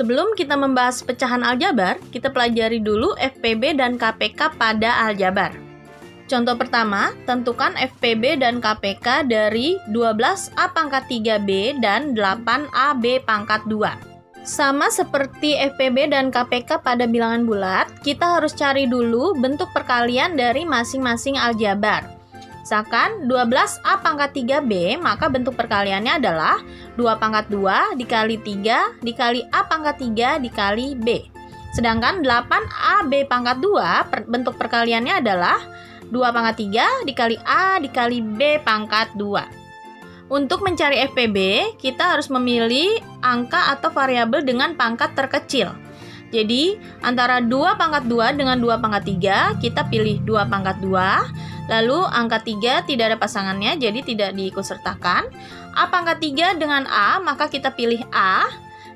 Sebelum kita membahas pecahan aljabar, kita pelajari dulu FPB dan KPK pada aljabar. Contoh pertama, tentukan FPB dan KPK dari 12A pangkat 3B dan 8AB pangkat 2. Sama seperti FPB dan KPK pada bilangan bulat, kita harus cari dulu bentuk perkalian dari masing-masing aljabar. Misalkan 12A pangkat 3B, maka bentuk perkaliannya adalah 2 pangkat 2 dikali 3 dikali A pangkat 3 dikali B. Sedangkan 8AB pangkat 2, bentuk perkaliannya adalah 2 pangkat 3 dikali A dikali B pangkat 2. Untuk mencari FPB, kita harus memilih angka atau variabel dengan pangkat terkecil. Jadi, antara 2 pangkat 2 dengan 2 pangkat 3, kita pilih 2 pangkat 2. Lalu, angka 3 tidak ada pasangannya, jadi tidak diikutsertakan. A pangkat 3 dengan A, maka kita pilih A.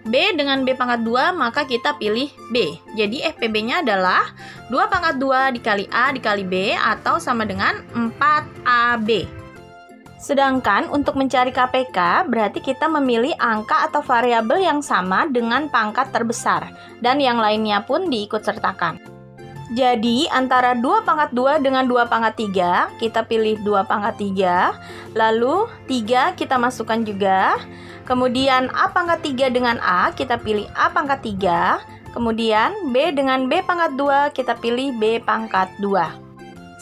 B dengan B pangkat 2, maka kita pilih B. Jadi, FPB-nya adalah 2 pangkat 2 dikali A dikali B, atau sama dengan 4AB. Sedangkan untuk mencari KPK, berarti kita memilih angka atau variabel yang sama dengan pangkat terbesar, dan yang lainnya pun diikutsertakan. Jadi, antara 2 pangkat 2 dengan 2 pangkat 3, kita pilih 2 pangkat 3, lalu 3 kita masukkan juga, kemudian A pangkat 3 dengan A, kita pilih A pangkat 3, kemudian B dengan B pangkat 2, kita pilih B pangkat 2.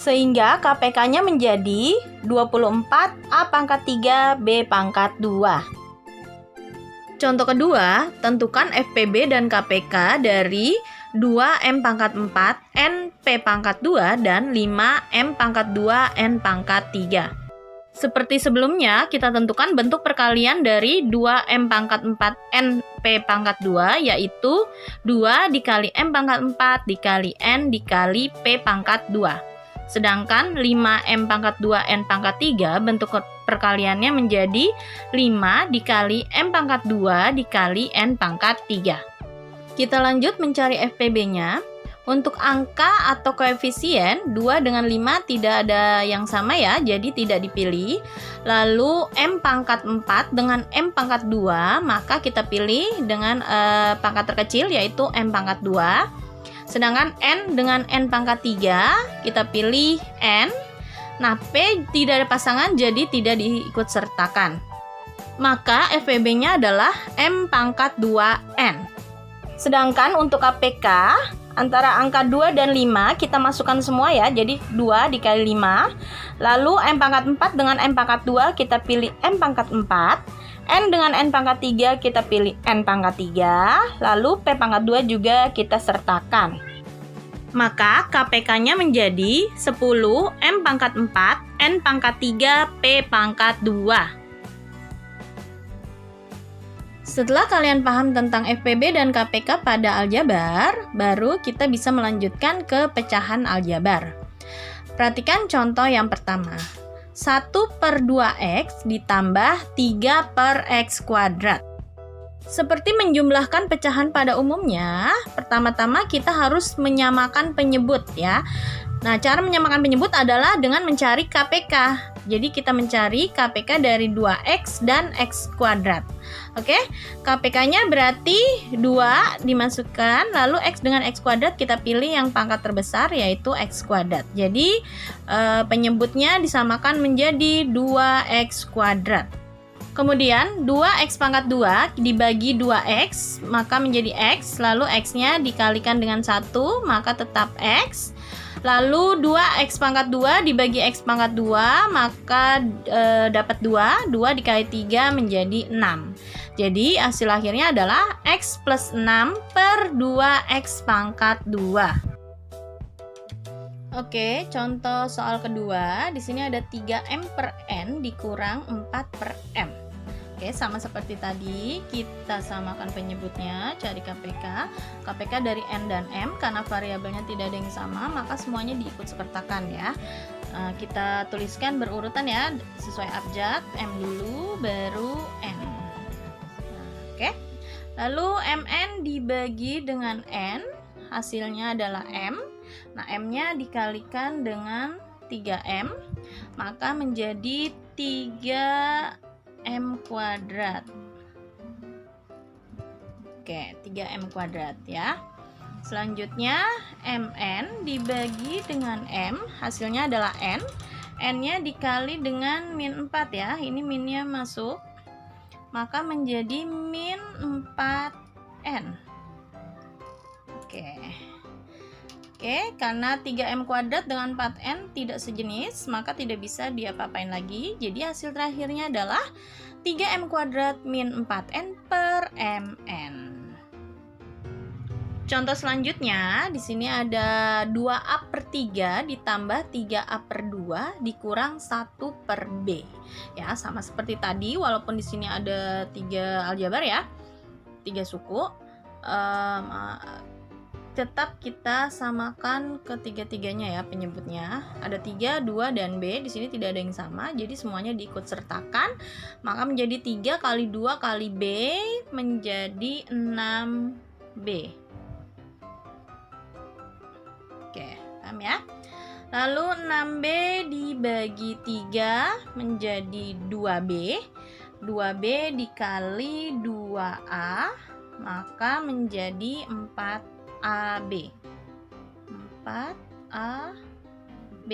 Sehingga KPK-nya menjadi 24 A pangkat 3 B pangkat 2. Contoh kedua, tentukan FPB dan KPK dari 2M pangkat 4 N P pangkat 2 dan 5M pangkat 2 N pangkat 3. Seperti sebelumnya, kita tentukan bentuk perkalian dari 2M pangkat 4 N P pangkat 2, yaitu 2 dikali M pangkat 4 dikali N dikali P pangkat 2. Sedangkan 5M pangkat 2 N pangkat 3, bentuk perkaliannya menjadi 5 dikali M pangkat 2 dikali N pangkat 3. Kita lanjut mencari FPB-nya. Untuk angka atau koefisien, 2 dengan 5 tidak ada yang sama ya, jadi tidak dipilih. Lalu M pangkat 4 dengan M pangkat 2, maka kita pilih dengan pangkat terkecil, yaitu M pangkat 2. Sedangkan N dengan N pangkat 3, kita pilih N. Nah, P tidak ada pasangan, jadi tidak diikutsertakan. Maka FPB-nya adalah M pangkat 2N. Sedangkan untuk KPK, antara angka 2 dan 5, kita masukkan semua ya, jadi 2 dikali 5. Lalu M pangkat 4 dengan M pangkat 2, kita pilih M pangkat 4. N dengan N pangkat 3, kita pilih N pangkat 3, lalu P pangkat 2 juga kita sertakan. Maka KPK-nya menjadi 10 M pangkat 4, N pangkat 3, P pangkat 2. Setelah kalian paham tentang FPB dan KPK pada aljabar, baru kita bisa melanjutkan ke pecahan aljabar. Perhatikan contoh yang pertama. 1/2x ditambah 3/x kuadrat. Seperti menjumlahkan pecahan pada umumnya, pertama-tama kita harus menyamakan penyebut ya. Nah, cara menyamakan penyebut adalah dengan mencari KPK. Jadi kita mencari KPK dari 2x dan x kuadrat. Oke, KPK-nya berarti 2 dimasukkan, lalu x dengan x kuadrat kita pilih yang pangkat terbesar yaitu x kuadrat. Jadi penyebutnya disamakan menjadi 2x kuadrat. Kemudian 2x pangkat 2 dibagi 2x, maka menjadi x, lalu x-nya dikalikan dengan 1, maka tetap x. Lalu 2x pangkat 2 dibagi x pangkat 2, maka dapat 2 dikali 3 menjadi 6. Jadi hasil akhirnya adalah x plus 6/2x pangkat 2. Oke, contoh soal kedua. Di sini ada 3M per N dikurang 4 per M. Oke, sama seperti tadi, kita samakan penyebutnya, cari KPK. KPK dari N dan M, karena variabelnya tidak ada yang sama, maka semuanya diikutsertakan ya. Kita tuliskan berurutan ya, sesuai abjad, M dulu, baru N. Oke, lalu MN dibagi dengan N, hasilnya adalah M. Nah, M-nya dikalikan dengan 3M, maka menjadi 3M kuadrat. Oke, 3M kuadrat ya. Selanjutnya mn dibagi dengan m, hasilnya adalah n. N-nya dikali dengan min 4 ya. Ini minnya masuk. Maka menjadi min 4n. Oke, karena 3M kuadrat dengan 4N tidak sejenis, maka tidak bisa diapa-apain lagi. Jadi hasil terakhirnya adalah 3M kuadrat min 4N per MN. Contoh selanjutnya, di sini ada 2A per 3 ditambah 3A per 2 dikurang 1 per B. Ya, sama seperti tadi, walaupun di sini ada 3 aljabar ya, 3 suku. Tetap kita samakan ketiga-tiganya ya penyebutnya. Ada 3, 2, dan B. Di sini tidak ada yang sama, jadi semuanya diikut sertakan. Maka menjadi 3 kali 2 kali B menjadi 6B. Oke, paham ya? Lalu 6B dibagi 3 menjadi 2B. 2B dikali 2A, maka menjadi 4AB. 4AB.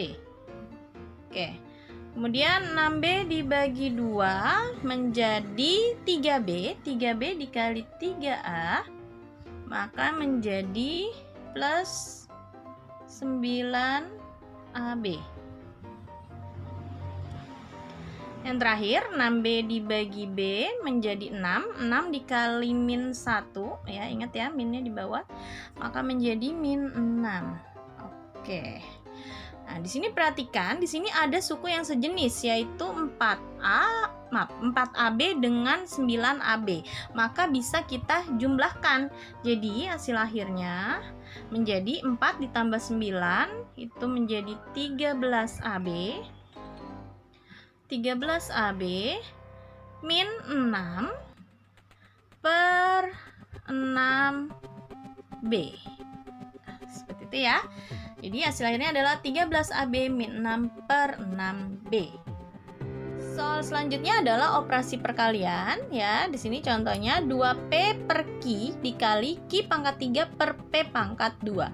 Oke. Kemudian 6B dibagi 2 menjadi 3B. 3B dikali 3A, maka menjadi plus 9AB. Yang terakhir 6B dibagi B menjadi 6. 6 dikali min 1 ya, ingat ya minnya di bawah, maka menjadi min 6. Oke. Nah, di sini perhatikan, di sini ada suku yang sejenis yaitu 4AB dengan 9AB. Maka bisa kita jumlahkan. Jadi hasil akhirnya menjadi 4 ditambah 9 itu menjadi 13AB. 13AB min 6 per 6B. Seperti itu ya. Jadi hasil akhirnya adalah 13AB min 6 per 6B. Soal selanjutnya adalah operasi perkalian ya. Di sini contohnya 2P per Q dikali Q pangkat 3 per P pangkat 2.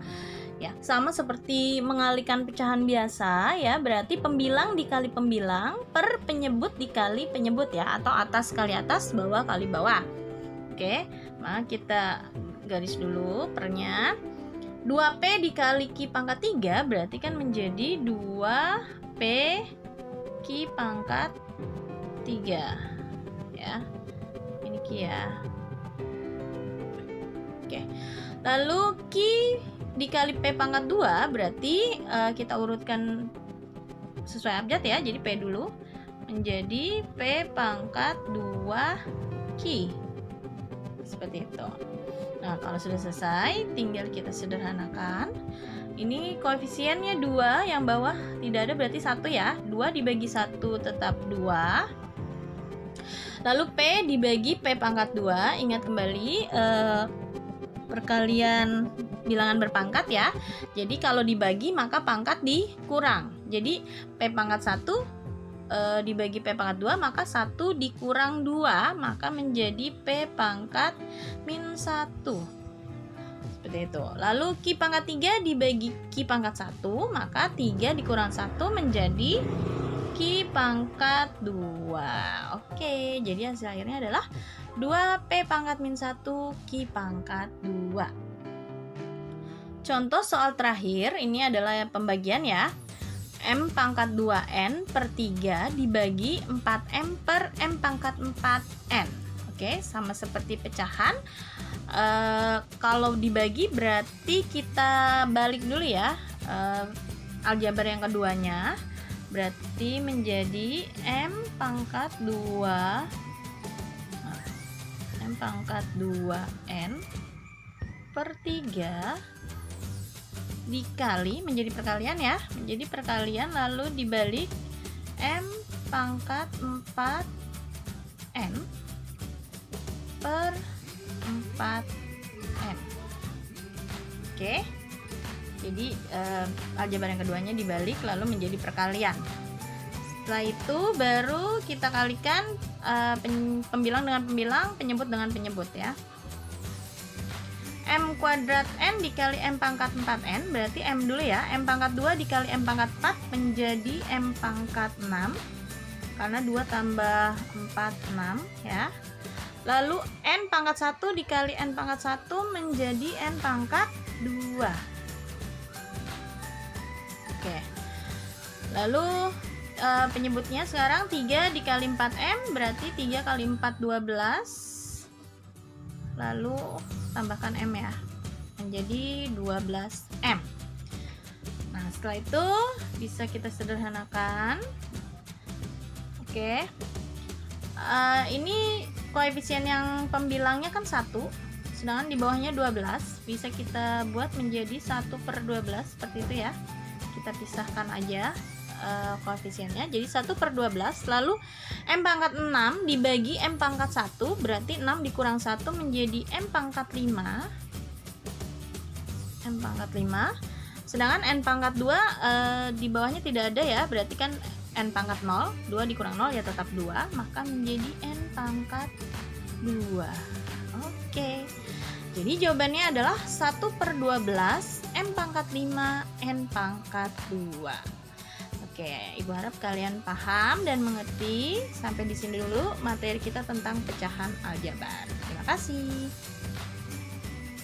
Ya, sama seperti mengalikan pecahan biasa ya, berarti pembilang dikali pembilang per penyebut dikali penyebut ya, atau atas kali atas, bawah kali bawah. Oke, maka kita garis dulu pernya. 2P dikali Q pangkat 3 berarti kan menjadi 2P Q pangkat 3 ya. Ini Q ya. Oke. Lalu Q dikali P pangkat 2 berarti kita urutkan sesuai abjad ya. Jadi P dulu menjadi P pangkat 2 Q. Seperti itu. Nah, kalau sudah selesai, tinggal kita sederhanakan. Ini koefisiennya 2, yang bawah tidak ada berarti 1 ya. 2 dibagi 1 tetap 2. Lalu P dibagi P pangkat 2. Ingat kembali perkalian bilangan berpangkat ya. Jadi kalau dibagi maka pangkat dikurang. Jadi P pangkat 1 dibagi P pangkat 2, maka 1 dikurang 2, maka menjadi P pangkat min 1. Seperti itu. Lalu Q pangkat 3 dibagi Q pangkat 1, maka 3 dikurang 1 menjadi Q pangkat 2. Oke, jadi hasil akhirnya adalah 2P pangkat min 1 Q pangkat 2. Contoh soal terakhir, ini adalah pembagian ya. M pangkat 2N per 3 dibagi 4M per M pangkat 4N. Oke, sama seperti pecahan. Kalau dibagi berarti kita balik dulu ya. Aljabar yang keduanya berarti menjadi M pangkat 2 M pangkat 2N per 3 dikali, menjadi perkalian ya, menjadi perkalian lalu dibalik M pangkat 4N per 4N. Oke, jadi aljabar yang keduanya dibalik lalu menjadi perkalian. Setelah itu baru kita kalikan pembilang dengan pembilang, penyebut dengan penyebut ya. M kuadrat N dikali M pangkat 4N, berarti M dulu ya. M pangkat 2 dikali M pangkat 4 menjadi M pangkat 6. Karena 2 tambah 4, 6 ya. Lalu N pangkat 1 dikali N pangkat 1 menjadi N pangkat 2. Oke. Lalu penyebutnya sekarang 3 dikali 4M berarti 3 kali 4, 12. Lalu tambahkan M ya, menjadi 12M. Nah, setelah itu bisa kita sederhanakan. Oke. Ini koefisien yang pembilangnya kan 1, sedangkan di bawahnya 12. Bisa kita buat menjadi 1/12 seperti itu ya. Kita pisahkan aja koefisiennya, jadi 1/12. Lalu M pangkat 6 dibagi M pangkat 1 berarti 6 dikurang 1 menjadi M pangkat 5. M pangkat 5. Sedangkan N pangkat 2 di bawahnya tidak ada ya, berarti kan N pangkat 0, 2 dikurang 0 ya tetap 2, maka menjadi N pangkat 2. Oke. Jadi jawabannya adalah 1/12 M pangkat 5 N pangkat 2. Oke, Ibu harap kalian paham dan mengerti. Sampai di sini dulu materi kita tentang pecahan aljabar. Terima kasih.